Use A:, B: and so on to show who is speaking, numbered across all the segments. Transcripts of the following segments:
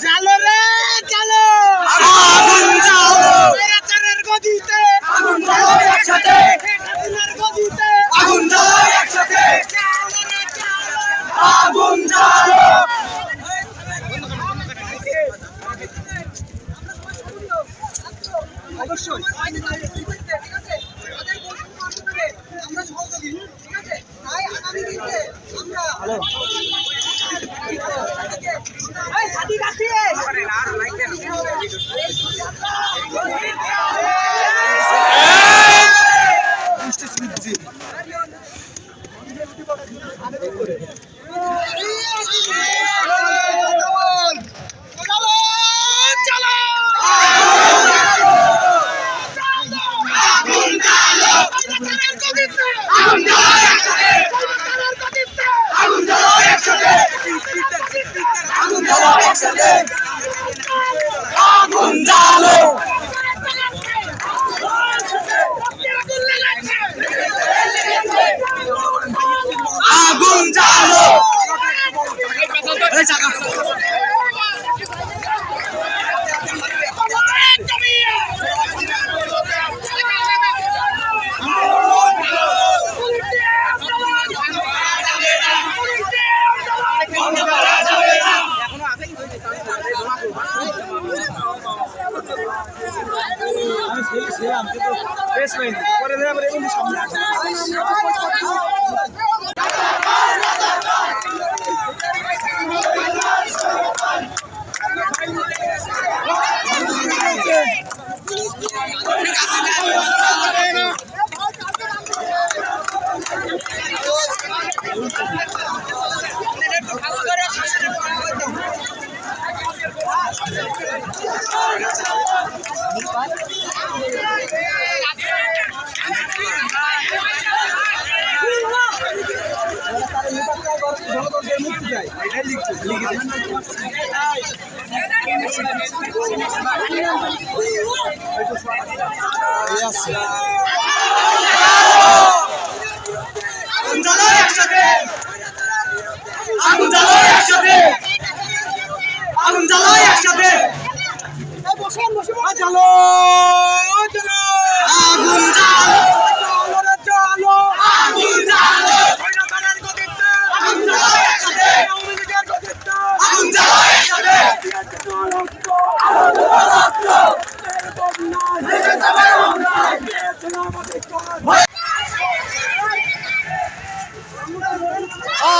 A: জালো রে জালো,
B: আগুন জ্বালো,
A: আচারের গদিতে
B: আগুন জ্বালো একসাথে,
A: হাসিনার গদিতে
B: আগুন জ্বালো একসাথে,
A: জালো রে জালো।
B: আগুন জ্বালো।
A: অবশ্যই
B: আগুন জ্বালো, আগুন জ্বালো। আগুন জ্বালো একসাথে, আগুন জ্বালো একসাথে, আগুন জ্বালো একসাথে,
A: জালো
B: আগুন জ্বালো,
A: জালো
B: আগুন জ্বালো,
A: আচারের গদিতে
B: আগুন জ্বালো একসাথে,
A: আওয়ামীলীগের গদিতে
B: আগুন জ্বালো একসাথে,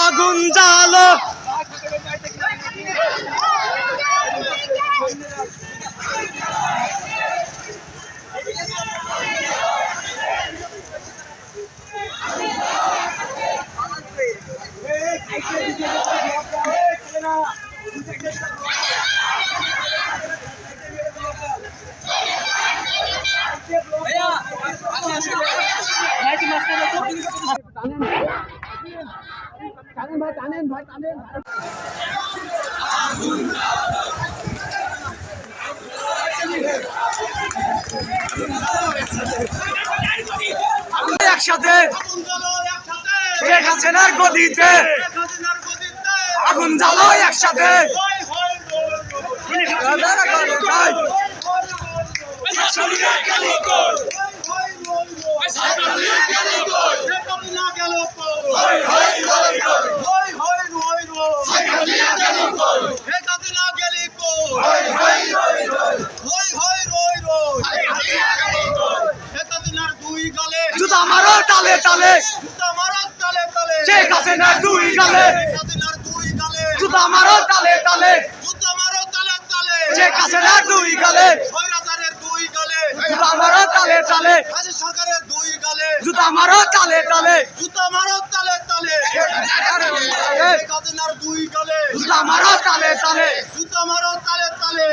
B: আগুন জ্বালো। একসাথে শেখ হাসিনার গদিতে আগুন জ্বালো একসাথে, জুতা মারো তালে তালে, শেখ হাসিনার দুই গালে, জুতা মারো তালে তালে, শেখ হাসিনার দুই গালে, জুতা মারো তালে তালে, জুতা মারো তালে তালে, জুতা মারো তালে তালে, জুতা মারো তালে তালে।